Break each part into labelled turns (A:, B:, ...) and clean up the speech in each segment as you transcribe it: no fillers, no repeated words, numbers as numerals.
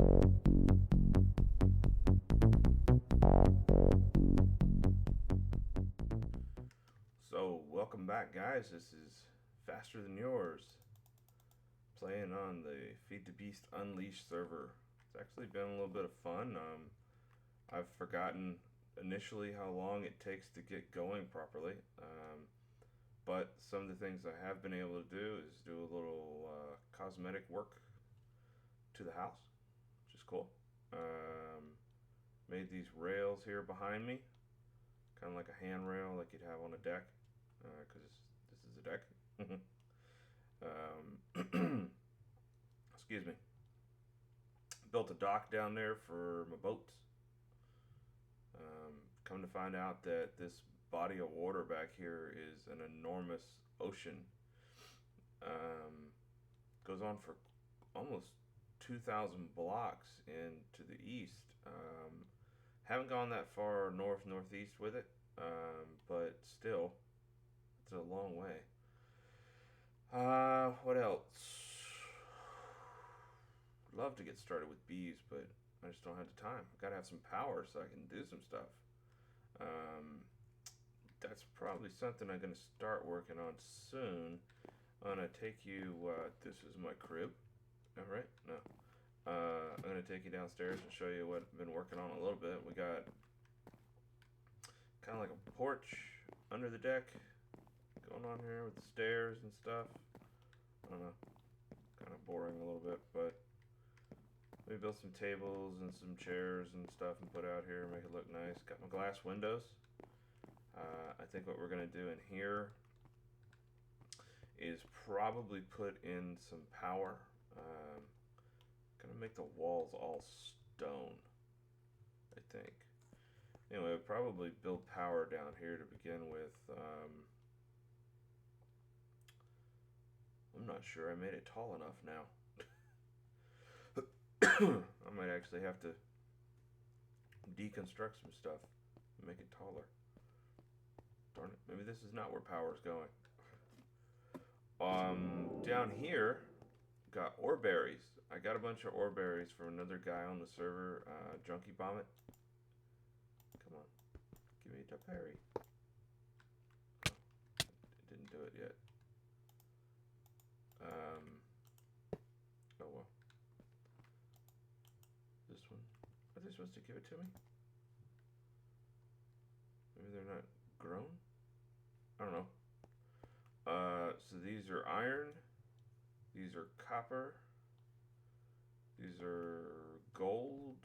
A: So, welcome back, guys. This is Faster Than Yours, playing on the Feed the Beast Unleashed server. It's actually been a little bit of fun. I've forgotten initially how long it takes to get going properly, but some of the things I have been able to do is do a little cosmetic work to the house, which is cool. Made these rails here behind me, kind of like a handrail like you'd have on a deck, because this is a deck. Excuse me. Built a dock down there for my boats. Come to find out that this body of water back here is an enormous ocean. Goes on for almost 2,000 blocks into the east. Haven't gone that far northeast with it, but still, it's a long way. What else? Love to get started with bees, but I just don't have the time. I gotta have some power so I can do some stuff. That's probably something I'm gonna start working on soon. I'm gonna take you. This is my crib. All right, no. I'm gonna take you downstairs and show you what I've been working on a little bit. We got kind of like a porch under the deck going on here with the stairs and stuff. I don't know, kind of boring a little bit, but we built some tables and some chairs and stuff and put out here, make it look nice. Got my glass windows. I think what we're gonna do in here is probably put in some power. Gonna make the walls all stone, I think. Anyway, we'll probably build power down here to begin with. I'm not sure I made it tall enough now. I might actually have to deconstruct some stuff and make it taller. Darn it, maybe this is not where power is going. Down here, got Oreberries. I got a bunch of Oreberries from another guy on the server, JunkieVomit. Come on, give me the berry. Oh, it didn't do it yet. Oh well. This one. Are they supposed to give it to me? Maybe they're not grown? I don't know. So these are iron. These are copper. These are gold.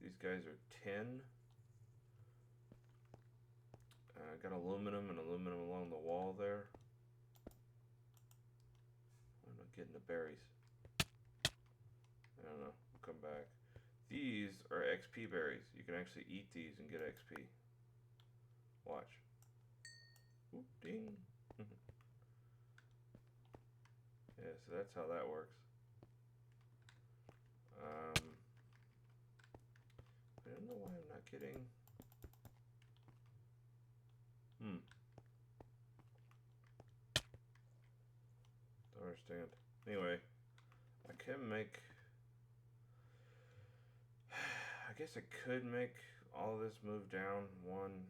A: These guys are tin. Got aluminum and aluminum along the wall there. I'm not getting the berries. I don't know. We'll come back. These are XP berries. You can actually eat these and get XP. Watch. Oop, ding. Yeah, so that's how that works. I don't know why I'm not getting... Don't understand. Anyway, I can make... I guess I could make all of this move down one.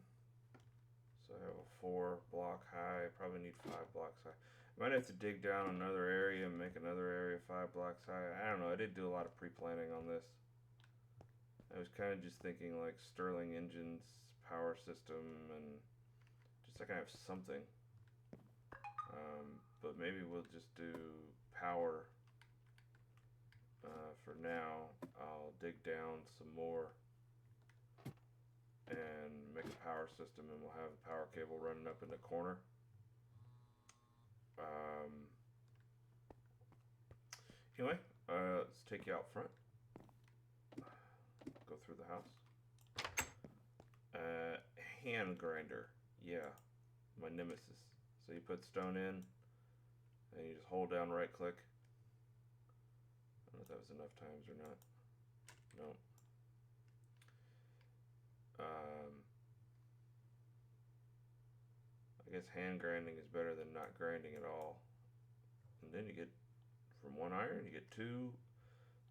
A: So I have a 4 block high. I probably need 5 blocks high. I might have to dig down another area and make another area 5 blocks high. I don't know. I did do a lot of pre-planning on this. I was kind of just thinking like Stirling engines, power system, and just so I can have something. But maybe we'll just do power for now. I'll dig down some more and make a power system, and we'll have a power cable running up in the corner. Anyway, let's take you out front. Go through the house. Hand grinder. Yeah, my nemesis. So you put stone in, and you just hold down right click. I don't know if that was enough times or not. No. I guess hand grinding is better than not grinding at all. And then you get from 1 iron. You get 2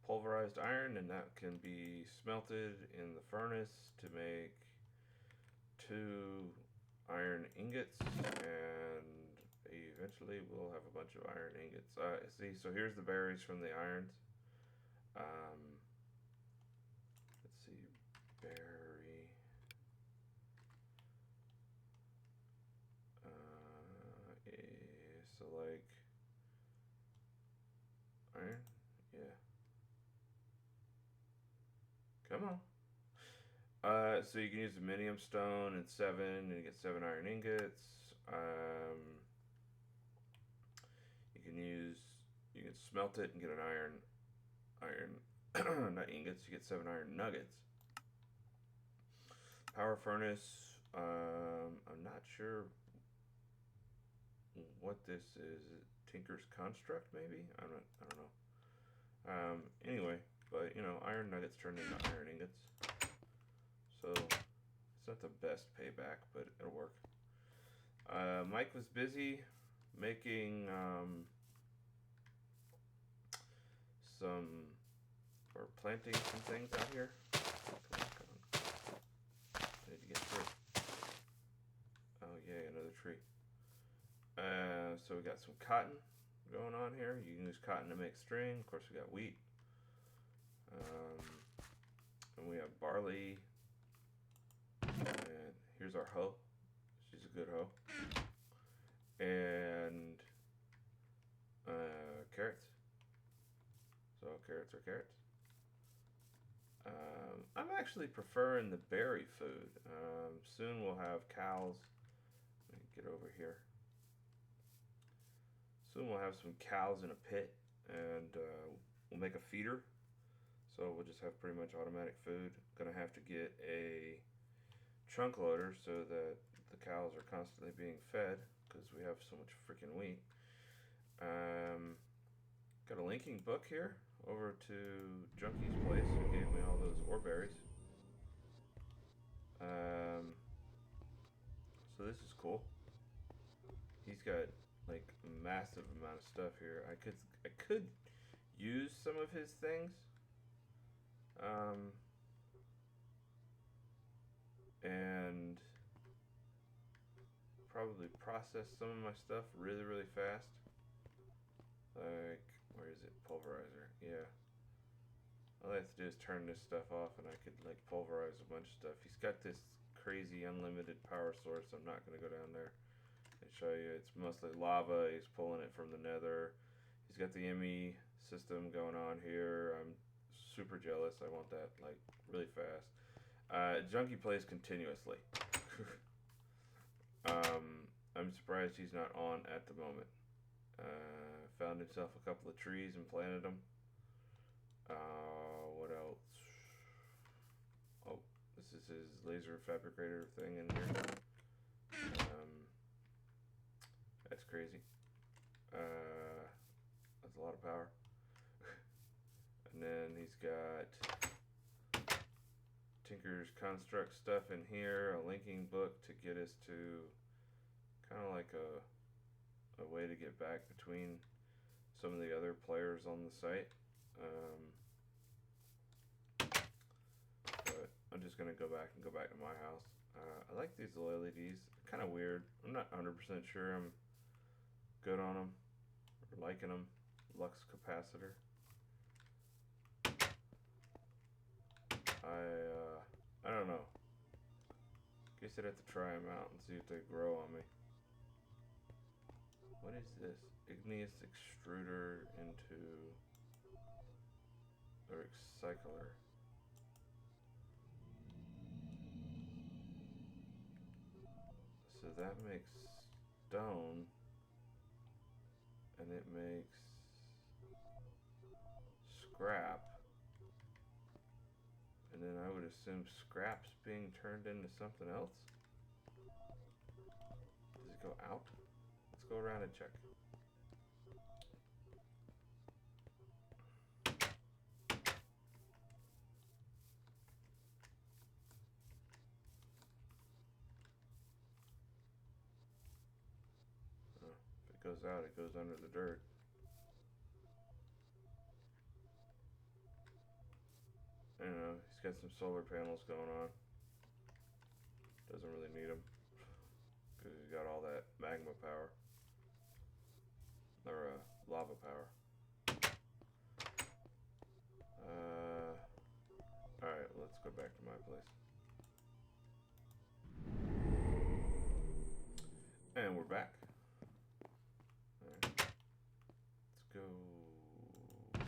A: pulverized iron, and that can be smelted in the furnace to make 2 iron ingots, and eventually we'll have a bunch of iron ingots. See, so here's the berries from the irons. Let's see, berry. So like iron, yeah. Come on. So you can use the minium stone and 7, and you get 7 iron ingots. You can smelt it and get an iron, not ingots. You get 7 iron nuggets. Power furnace. I'm not sure what this is. Tinker's construct, maybe. I don't know. Anyway, but you know, iron nuggets turn into iron ingots. So it's not the best payback, but it'll work. Mike was busy making planting some things out here. Come on. I need to get through. Oh yay, another tree. So we got some cotton going on here. You can use cotton to make string. Of course, we got wheat. And we have barley. And here's our hoe. She's a good hoe. And carrots. So carrots are carrots. I'm actually preferring the berry food. Soon we'll have cows. Let me get over here. Soon we'll have some cows in a pit, and we'll make a feeder. So we'll just have pretty much automatic food. Gonna have to get a trunk loader so that the cows are constantly being fed because we have so much freaking wheat. Got a linking book here over to Junkie's place who gave me all those Oreberries. So this is cool. He's got like a massive amount of stuff here. I could use some of his things. And probably process some of my stuff really, really fast. Like, where is it? Pulverizer. Yeah. All I have to do is turn this stuff off and I could like pulverize a bunch of stuff. He's got this crazy unlimited power source. I'm not going to go down there and show you. It's mostly lava. He's pulling it from the nether. He's got the ME system going on here. I'm super jealous. I want that like really fast. Junkie plays continuously. I'm surprised he's not on at the moment. Found himself a couple of trees and planted them. What else? Oh, this is his laser fabricator thing in here. That's crazy. That's a lot of power. And then he's got Tinker's construct stuff in here, a linking book to get us to kind of like a way to get back between some of the other players on the site. But I'm just gonna go back to my house. I like these little LEDs. Kind of weird. I'm not 100% sure I'm good on them or liking them. Lux capacitor. I don't know. Guess I'd have to try them out and see if they grow on me. What is this? Igneous extruder into a recycler. So that makes stone, and it makes scrap. And then I would assume scrap's being turned into something else. Does it go out? Let's go around and check. If it goes out, it goes under the dirt. I don't know, he's got some solar panels going on. Doesn't really need them because he's got all that magma power or lava power. Alright, let's go back to my place. And we're back. Alright. Let's go. We'll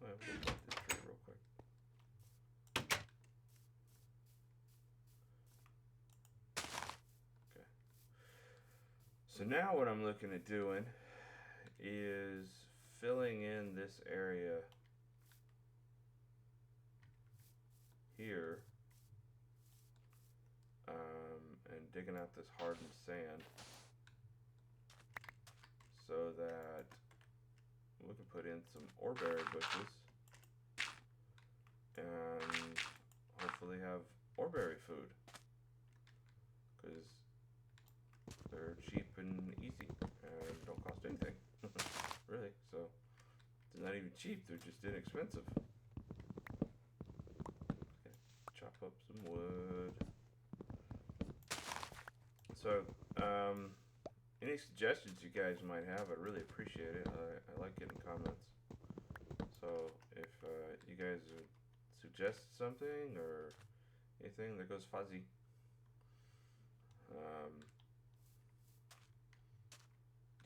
A: plant this tree real quick. Okay. So now what I'm looking at doing is filling in this area here, and digging out this hardened sand so that we can put in some Oreberry bushes and hopefully have Oreberry food, because they're cheap and easy and don't cost anything really. So they're not even cheap, they're just inexpensive. Okay, chop up some wood. So any suggestions you guys might have, I'd really appreciate it. I like getting comments. So if you guys would suggest something or anything, there goes Fuzzy.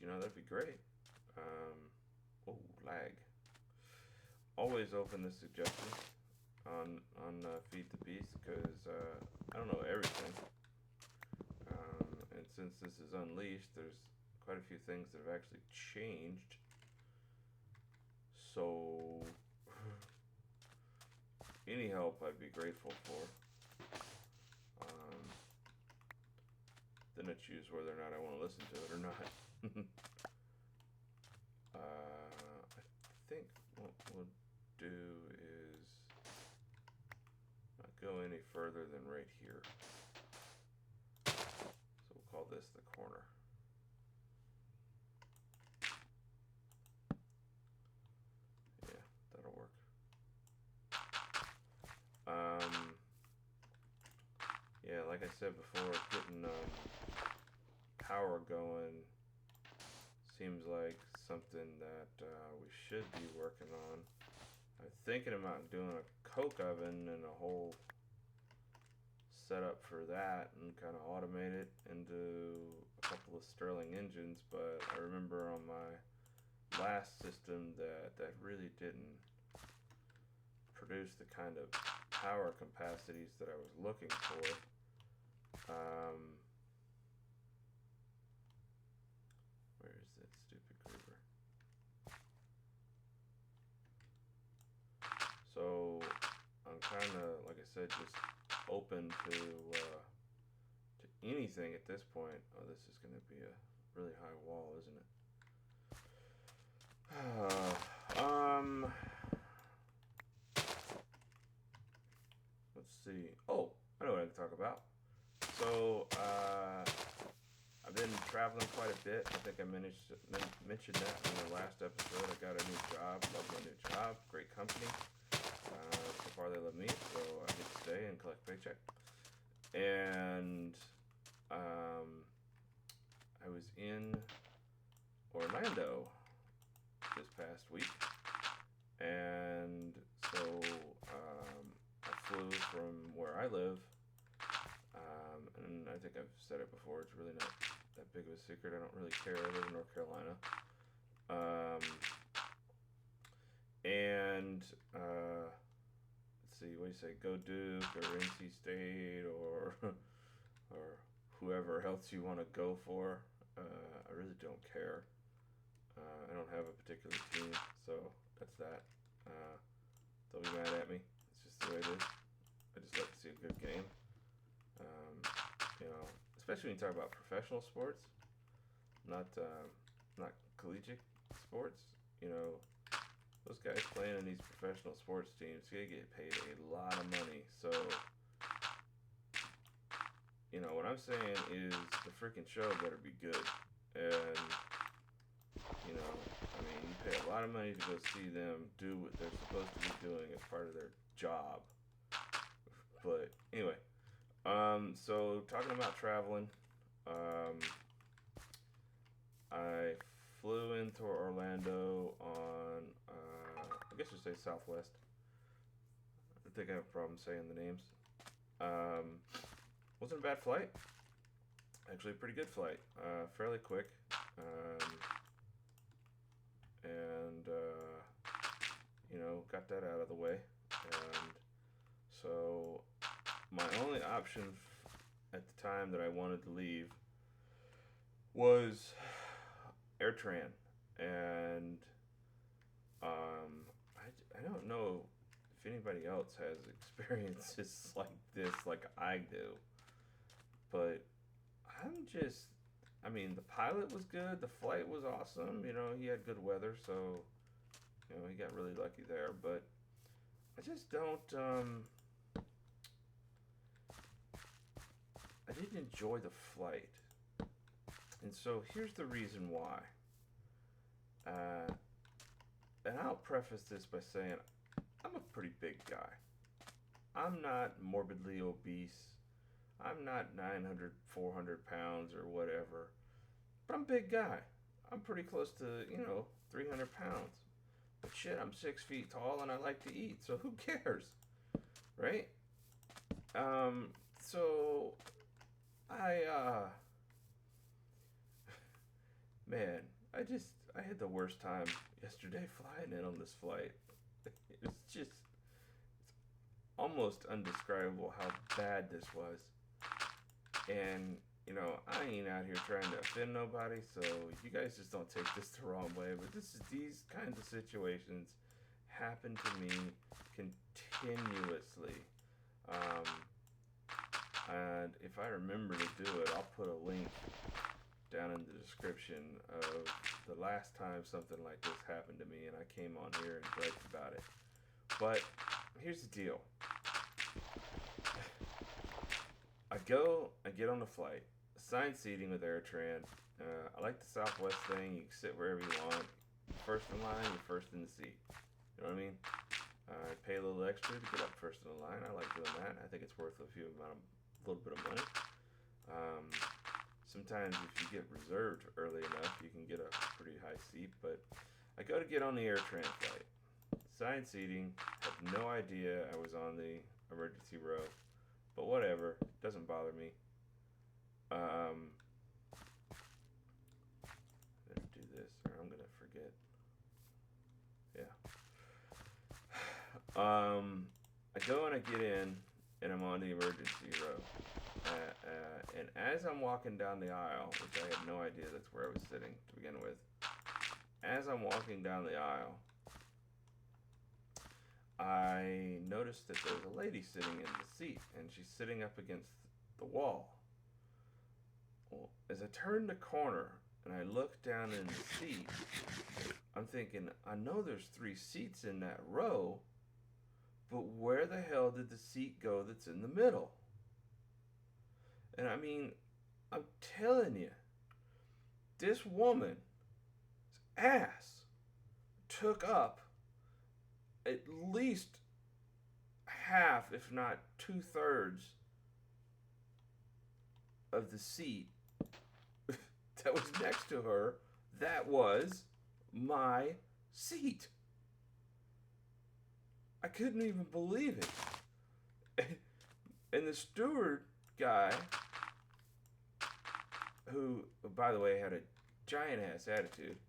A: You know, that'd be great. Oh, lag. Always open the suggestions on Feed the Beast, because I don't know everything. And since this is unleashed, there's quite a few things that have actually changed. So any help I'd be grateful for. Then I choose whether or not I want to listen to it or not. I think what we'll do is not go any further than right here. So we'll call this the corner. Yeah, that'll work. Yeah, like I said before, getting power going seems like something that we should be working on. I'm thinking about doing a coke oven and a whole setup for that and kind of automate it into a couple of Stirling engines, but I remember on my last system that really didn't produce the kind of power capacities that I was looking for. Where is that stupid creeper? So I'm kind of, like I said, just open to anything at this point. Oh, this is going to be a really high wall, isn't it? Let's see. Oh, I know what I can talk about. So I've been traveling quite a bit. I think I mentioned that in the last episode. I got a new job. Love my new job. Great company. So far they love me, so I get to stay and collect paycheck. And I was in Orlando this past week, and so I flew from where I live, and I think I've said it before, it's really not that big of a secret, I don't really care, I live in North Carolina, and let's see, what do you say, go Duke, or NC State, or whoever else you want to go for, I really don't care. I don't have a particular team, so that's that. Don't be mad at me. It's just the way it is. I just like to see a good game. You know, especially when you talk about professional sports, not collegiate sports. You know, those guys playing in these professional sports teams, they get paid a lot of money. So, you know, what I'm saying is the freaking show better be good. And you know, I mean, you pay pay a lot of money to go see them do what they're supposed to be doing as part of their job. But anyway, so talking about traveling, I flew into Orlando on, I guess you say Southwest. I think I have a problem saying the names. Wasn't a bad flight. Actually, a pretty good flight. Fairly quick. And got that out of the way. And so my only option at the time that I wanted to leave was Airtran. And I don't know if anybody else has experiences like this, like I do. But the pilot was good. The flight was awesome. He had good weather, so, he got really lucky there. But I just don't, I didn't enjoy the flight. And so here's the reason why. And I'll preface this by saying I'm a pretty big guy. I'm not morbidly obese. I'm not 900, 400 pounds or whatever. But I'm a big guy. I'm pretty close to, 300 pounds. But shit, I'm 6 feet tall and I like to eat, so who cares? Right? So man, I had the worst time yesterday flying in on this flight. It's almost undescribable how bad this was. And, I ain't out here trying to offend nobody, so you guys just don't take this the wrong way. But these kinds of situations happen to me continuously. And if I remember to do it, I'll put a link down in the description of the last time something like this happened to me and I came on here and griped about it. But here's the deal. I get on the flight, assigned seating with Airtran. I like the Southwest thing. You can sit wherever you want. First in line, you're first in the seat. You know what I mean? I pay a little extra to get up first in the line. I like doing that. I think it's worth a little bit of money. Sometimes if you get reserved early enough, you can get a pretty high seat. But I go to get on the Airtran flight. Assigned seating. Had no idea I was on the emergency row. But whatever, doesn't bother me. I'm gonna do this, or I'm gonna forget. Yeah. I go and I get in, and I'm on the emergency row. And as I'm walking down the aisle, which I had no idea that's where I was sitting to begin with, as I'm walking down the aisle, I noticed that there was a lady sitting in the seat, and she's sitting up against the wall. Well, as I turn the corner and I look down in the seat, I'm thinking, I know there's 3 seats in that row, but where the hell did the seat go that's in the middle? And I'm telling you, this woman's ass took up at least half, if not 2/3 of the seat that was next to her. That was my seat. I couldn't even believe it. And the steward guy, who, by the way, had a giant ass attitude.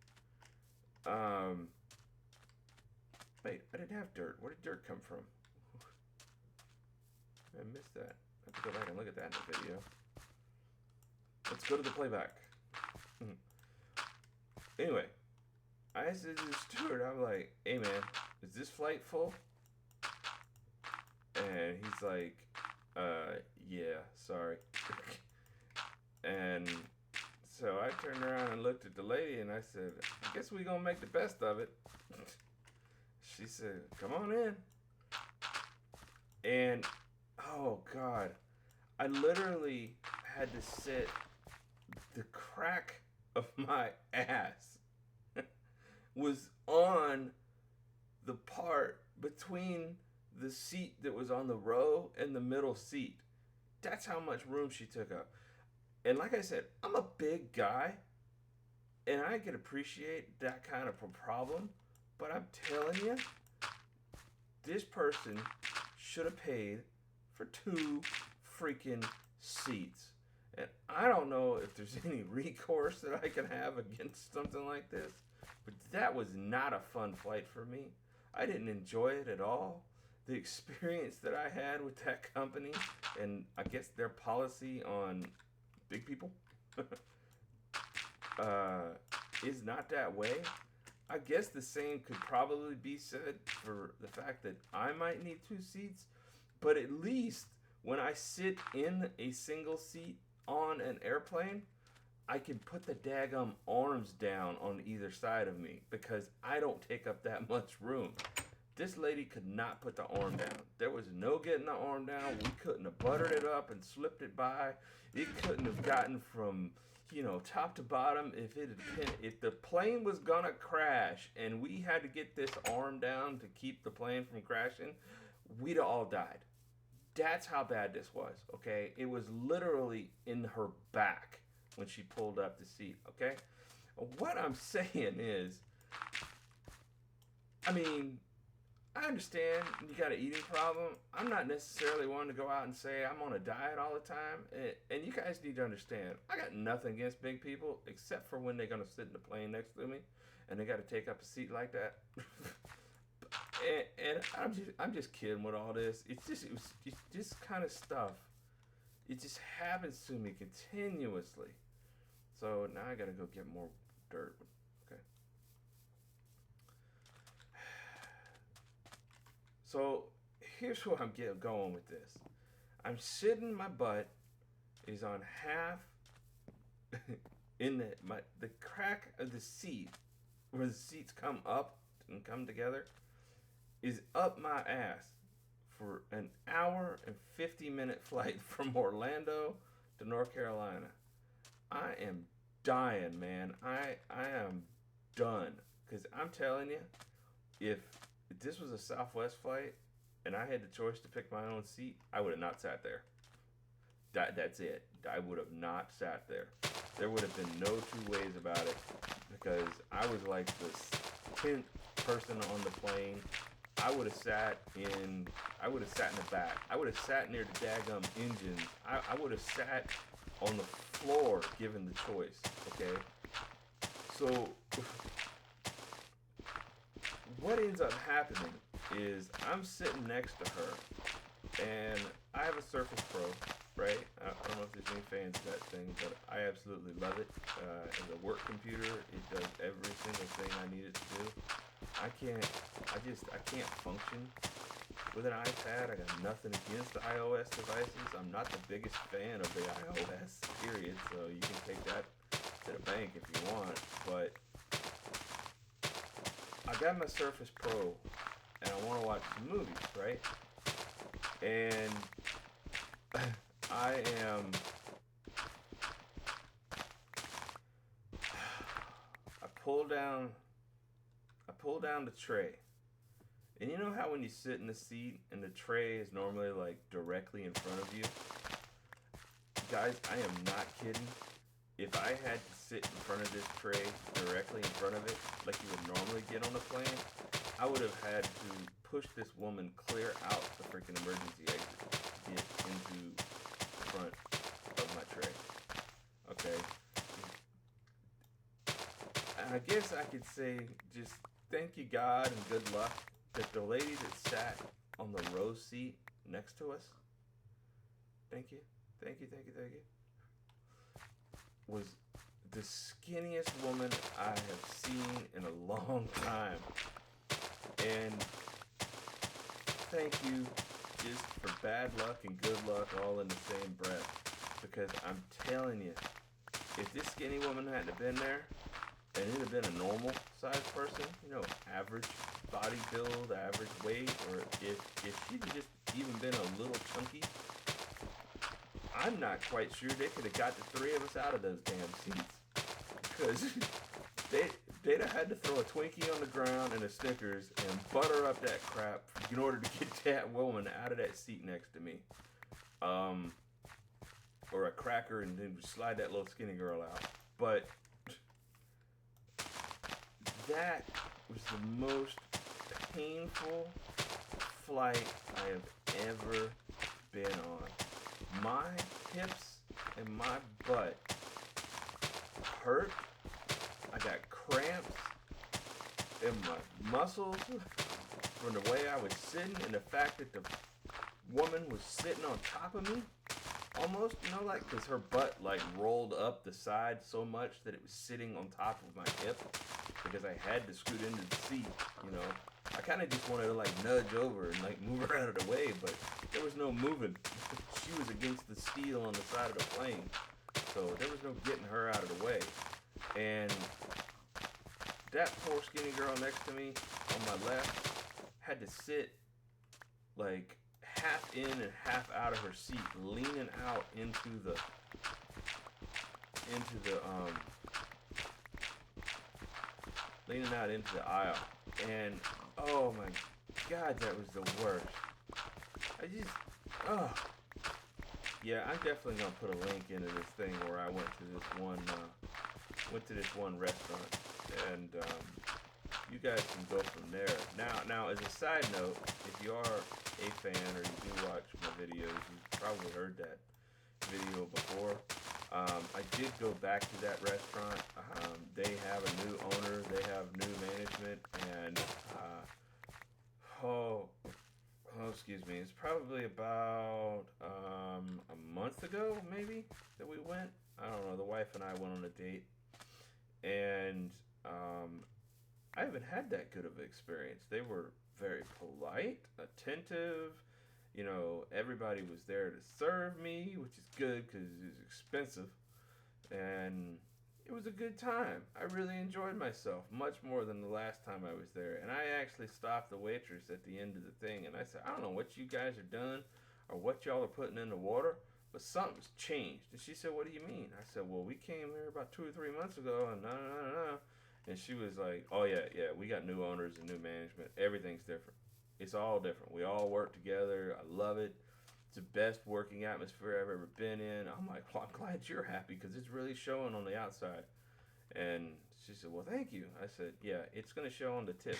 A: Wait, I didn't have dirt. Where did dirt come from? I missed that. I have to go back and look at that in the video. Let's go to the playback. Anyway, I said to the steward, I'm like, hey man, is this flight full? And he's like, yeah, sorry. And so I turned around and looked at the lady and I said, I guess we gonna make the best of it. She said, come on in. And, oh God, I literally had to sit the crack of my ass was on the part between the seat that was on the row and the middle seat. That's how much room she took up. And like I said, I'm a big guy, and I can appreciate that kind of a problem, but I'm telling you, this person should have paid for 2 freaking seats. And I don't know if there's any recourse that I can have against something like this, but that was not a fun flight for me. I didn't enjoy it at all. The experience that I had with that company, and I guess their policy on big people, is not that way. I guess the same could probably be said for the fact that I might need 2 seats, but at least when I sit in a single seat on an airplane, I can put the daggum arms down on either side of me because I don't take up that much room. This lady could not put the arm down. There was no getting the arm down. We couldn't have buttered it up and slipped it by. It couldn't have gotten from, top to bottom. If the plane was gonna crash and we had to get this arm down to keep the plane from crashing, we'd have all died. That's how bad this was, okay? It was literally in her back when she pulled up the seat, okay? What I'm saying is, I understand you got an eating problem. I'm not necessarily wanting to go out and say I'm on a diet all the time. And you guys need to understand, I got nothing against big people except for when they're going to sit in the plane next to me and they got to take up a seat like that. and I'm just kidding with all this. It's just kind of stuff. It just happens to me continuously. So now I got to go get more dirt. Okay. So here's where I'm going with this. I'm sitting, my butt is on half in the crack of the seat where the seats come up and come together is up my ass for an hour and 50-minute flight from Orlando to North Carolina. I am dying, man. I am done. Because I'm telling you, if this was a Southwest flight and I had the choice to pick my own seat, I would have not sat there. That's it. I would have not sat there. There would have been no two ways about it because I was like the 10th person on the plane. I would have sat in the back. I would have sat near the daggum engines. I would have sat on the floor given the choice, okay? So what ends up happening is I'm sitting next to her and I have a Surface Pro, right? I don't know if there's any fans of that thing, but I absolutely love it. As a work computer, it does every single thing I need it to do. I can't function with an iPad. I got nothing against the iOS devices. I'm not the biggest fan of the iOS, period, so you can take that to the bank if you want, but I got my Surface Pro and I want to watch some movies, right? And I pull down the tray. And you know how when you sit in the seat and the tray is normally like directly in front of you? Guys, I am not kidding. If I had to sit in front of this tray directly in front of it, like you would normally get on a plane, I would have had to push this woman clear out the freaking emergency exit to get into the front of my tray. Okay? I guess I could say just thank you, God, and good luck that the lady that sat on the row seat next to us, thank you, was the skinniest woman I have seen in a long time. And thank you just for bad luck and good luck all in the same breath. Because I'm telling you, if this skinny woman hadn't have been there, and it had been a normal sized person, average body build, average weight, or if she'd just even been a little chunky, I'm not quite sure they could have got the 3 of us out of those damn seats. Because Data had to throw a Twinkie on the ground and a Snickers and butter up that crap in order to get that woman out of that seat next to me. Or a cracker and then slide that little skinny girl out. But that was the most painful flight I have ever been on. My hips and my butt hurt. I got cramps in my muscles from the way I was sitting and the fact that the woman was sitting on top of me. Almost, you know, like, because her butt, like, rolled up the side so much that it was sitting on top of my hip because I had to scoot into the seat, you know. I kind of just wanted to, like, nudge over and, like, move her out of the way, but there was no moving. She was against the steel on the side of the plane, so there was no getting her out of the way. And that poor skinny girl next to me on my left had to sit, like, half in and half out of her seat, leaning out into the aisle. And oh my God, that was the worst. Yeah, I'm definitely gonna put a link into this thing where I went to this one restaurant, and you guys can go from there. Now, as a side note, if you are a fan or you do watch my videos, you've probably heard that video before. I did go back to that restaurant. They have a new owner, they have new management, and excuse me, it's probably about a month ago, maybe, that we went. I don't know, the wife and I went on a date, and I haven't had that good of an experience. They were very polite, attentive. You know, everybody was there to serve me, which is good because it was expensive. And it was a good time. I really enjoyed myself, much more than the last time I was there. And I actually stopped the waitress at the end of the thing, and I said, I don't know what you guys are doing or what y'all are putting in the water, but something's changed. And she said, what do you mean? I said, well, we came here about 2 or 3 months ago, and no. And she was like, oh, yeah, we got new owners and new management. Everything's different. It's all different. We all work together. I love it. It's the best working atmosphere I've ever been in. I'm like, well, I'm glad you're happy because it's really showing on the outside. And she said, well, thank you. I said, yeah, it's going to show on the tip,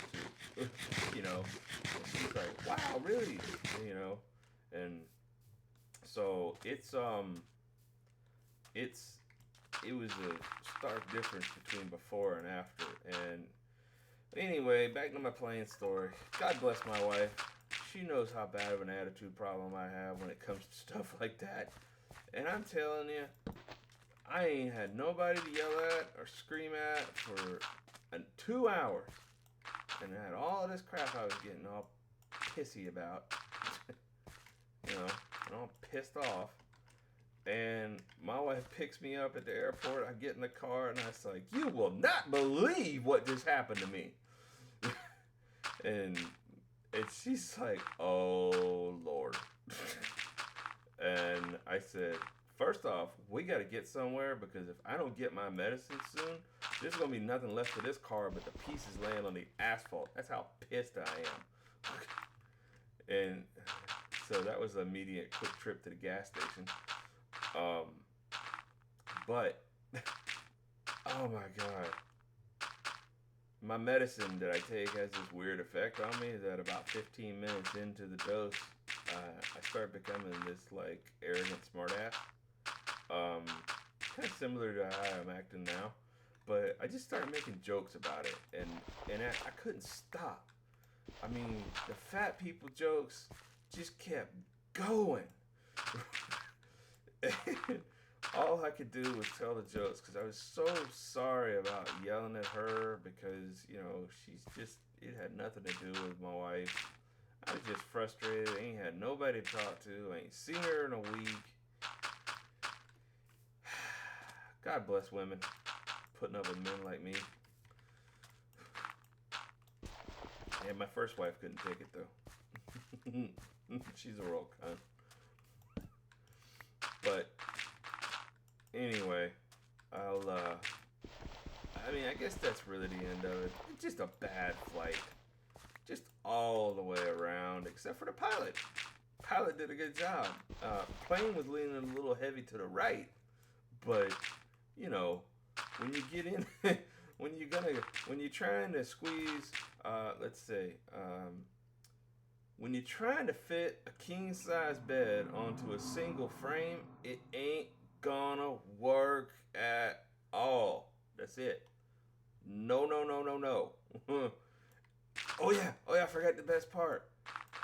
A: too. You know? And she's like, wow, really? You know? And so it was a stark difference between before and after. And anyway, back to my plane story. God bless my wife. She knows how bad of an attitude problem I have when it comes to stuff like that. And I'm telling you, I ain't had nobody to yell at or scream at for 2 hours. And I had all this crap I was getting all pissy about. You know, and all pissed off. And my wife picks me up at the airport. I get in the car and I was like, you will not believe what just happened to me. and she's like, oh, Lord. And I said, first off, we got to get somewhere because if I don't get my medicine soon, there's going to be nothing left of this car but the pieces laying on the asphalt. That's how pissed I am. And so that was an immediate quick trip to the gas station. But, oh my God. My medicine that I take has this weird effect on me that about 15 minutes into the dose, I start becoming this, like, arrogant smartass. Kind of similar to how I'm acting now. But I just started making jokes about it, and I couldn't stop. I mean, the fat people jokes just kept going. All I could do was tell the jokes because I was so sorry about yelling at her because, you know, it had nothing to do with my wife. I was just frustrated. I ain't had nobody to talk to. I ain't seen her in a week. God bless women putting up with men like me. And my first wife couldn't take it, though. She's a real cunt. But anyway, I I mean, I guess that's really the end of it. It's just a bad flight. Just all the way around, except for the pilot. Pilot did a good job. Plane was leaning a little heavy to the right, but you know, when you get in, when you're trying to squeeze, let's say, when you're trying to fit a king size bed onto a single frame, it ain't gonna work at all. That's it. No, no, no, no, no. Oh yeah, I forgot the best part.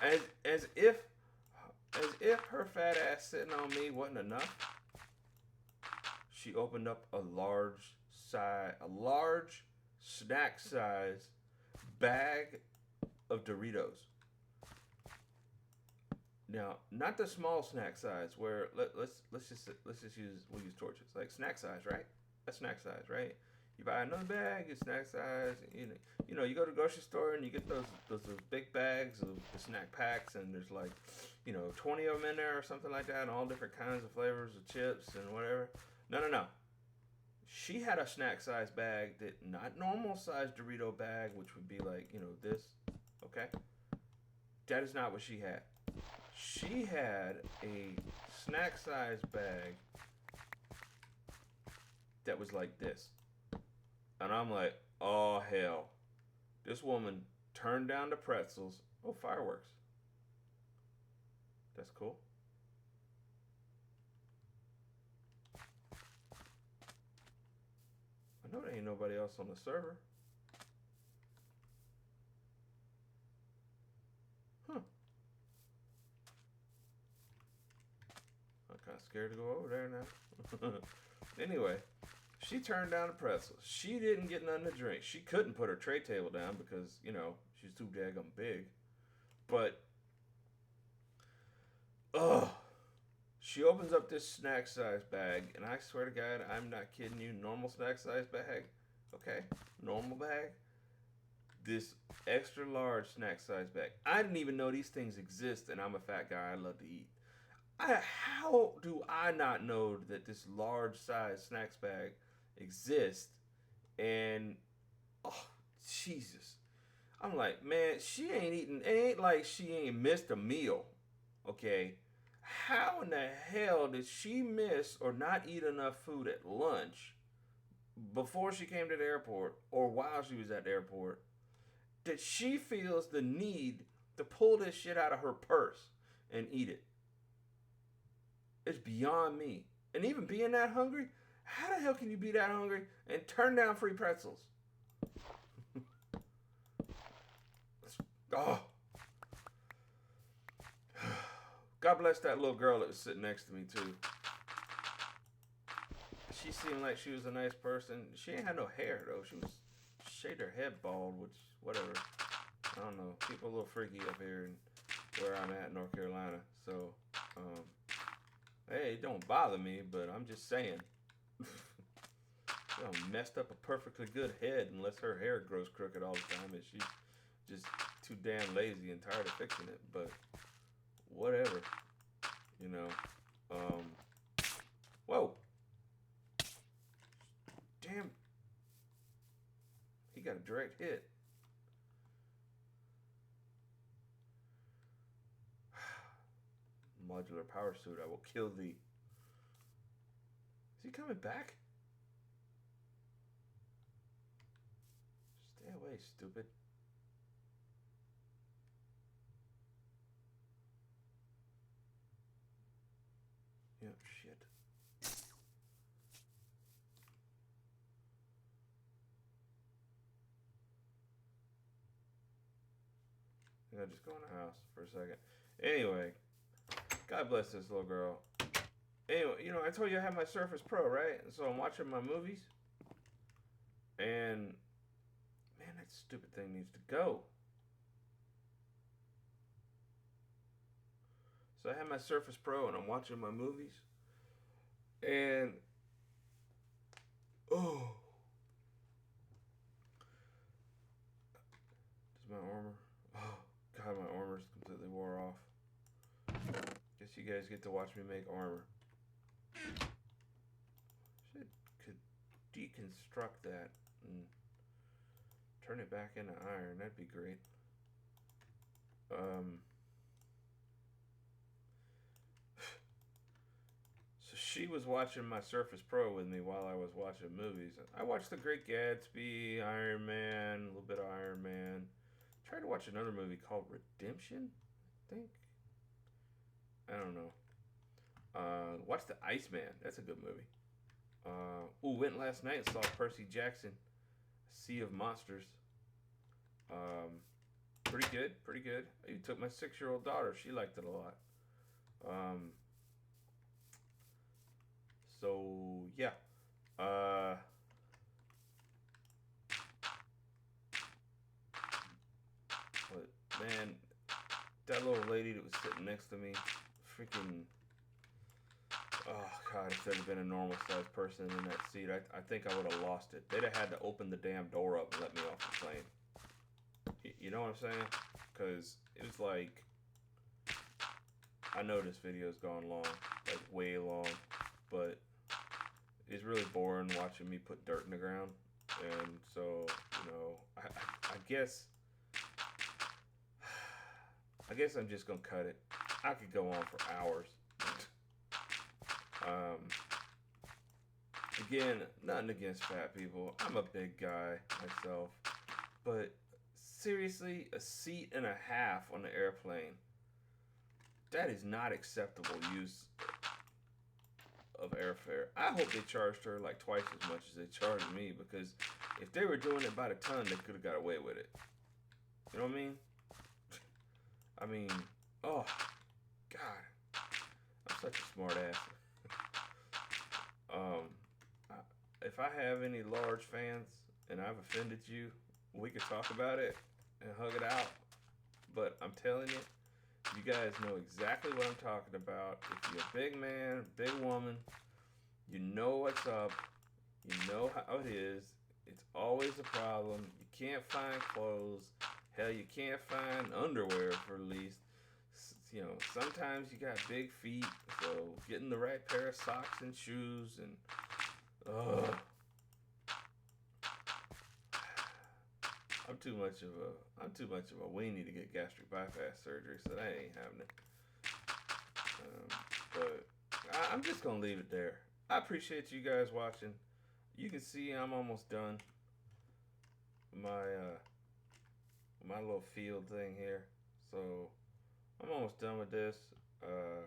A: As if her fat ass sitting on me wasn't enough, she opened up a large snack size bag of Doritos. Now, not the small snack size where let's just use torches like snack size, right? That's snack size, right? You buy another bag, it's snack size. You know, you go to the grocery store and you get those big bags of the snack packs, and there's like, 20 of them in there or something like that, and all different kinds of flavors of chips and whatever. No. She had a snack size bag that not normal size Dorito bag, which would be like, this. Okay? That is not what she had. She had a snack size bag that was like this. And I'm like, oh hell. This woman turned down the pretzels. Oh, fireworks. That's cool. I know there ain't nobody else on the server. Huh. I'm kind of scared to go over there now. Anyway, she turned down the pretzels. She didn't get nothing to drink. She couldn't put her tray table down because, she's too daggum big. But, she opens up this snack size bag, and I swear to God, I'm not kidding you. Normal snack size bag, okay, normal bag. This extra large snack size bag. I didn't even know these things exist, and I'm a fat guy. I love to eat. How do I not know that this large size snacks bag exists? And Jesus, I'm like, man, she ain't eating. It ain't like she ain't missed a meal, okay? How in the hell did she miss or not eat enough food at lunch before she came to the airport or while she was at the airport that she feels the need to pull this shit out of her purse and eat it? It's beyond me. And even being that hungry, how the hell can you be that hungry and turn down free pretzels? Oh. God bless that little girl that was sitting next to me, too. She seemed like she was a nice person. She ain't had no hair, though. She shaved her head bald, which, whatever. I don't know. People a little freaky up here where I'm at in North Carolina. So, hey, it don't bother me, but I'm just saying. She done messed up a perfectly good head unless her hair grows crooked all the time and she's just too damn lazy and tired of fixing it. But whatever, whoa, damn, he got a direct hit. Modular power suit, I will kill thee. Is he coming back? Stay away, stupid. Yeah, shit. I gotta just go in the house for a second. Anyway, God bless this little girl. Anyway, I told you I have my Surface Pro, right? And so I'm watching my movies. And, man, that stupid thing needs to go. So I have my Surface Pro and I'm watching my movies. And, does my armor, God, my armor's completely wore off. Guess you guys get to watch me make armor. Could deconstruct that. and turn it back into iron. That'd be great. So she was watching my Surface Pro with me while I was watching movies. I watched The Great Gatsby, Iron Man, a little bit of Iron Man. Tried to watch another movie called Redemption, I think. I don't know. Watch The Iceman. That's a good movie. Went last night and saw Percy Jackson, Sea of Monsters. Um, Pretty good, pretty good. I even took my 6-year-old daughter. She liked it a lot. Um, so yeah. Uh, but man, that little lady that was sitting next to me, freaking. Oh God! If there'd have been a normal sized person in that seat, I think I would have lost it. They'd have had to open the damn door up and let me off the plane. You know what I'm saying? Because it was like, I know this video's gone long, like way long, but it's really boring watching me put dirt in the ground. And so, I guess I'm just gonna cut it. I could go on for hours. Again, nothing against fat people. I'm a big guy myself, but seriously, a seat and a half on the airplane, that is not acceptable use of airfare. I hope they charged her like twice as much as they charged me, because if they were doing it by the ton, they could have got away with it. You know what I mean? I mean, oh, God. I'm such a smart ass. If I have any large fans and I've offended you, we could talk about it and hug it out. But I'm telling you, you guys know exactly what I'm talking about. If you're a big man, big woman, you know what's up. You know how it is. It's always a problem. You can't find clothes. Hell, you can't find underwear for the least. You know, sometimes you got big feet, so getting the right pair of socks and shoes and I'm too much of a weenie to get gastric bypass surgery, so that ain't happening. But I'm just gonna leave it there. I appreciate you guys watching. You can see I'm almost done my little field thing here, so I'm almost done with this. I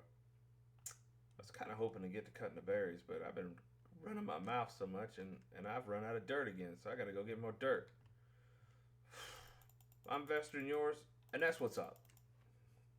A: was kind of hoping to get to cutting the berries, but I've been running my mouth so much, and I've run out of dirt again, so I gotta go get more dirt. I'm Vester and yours, and that's what's up.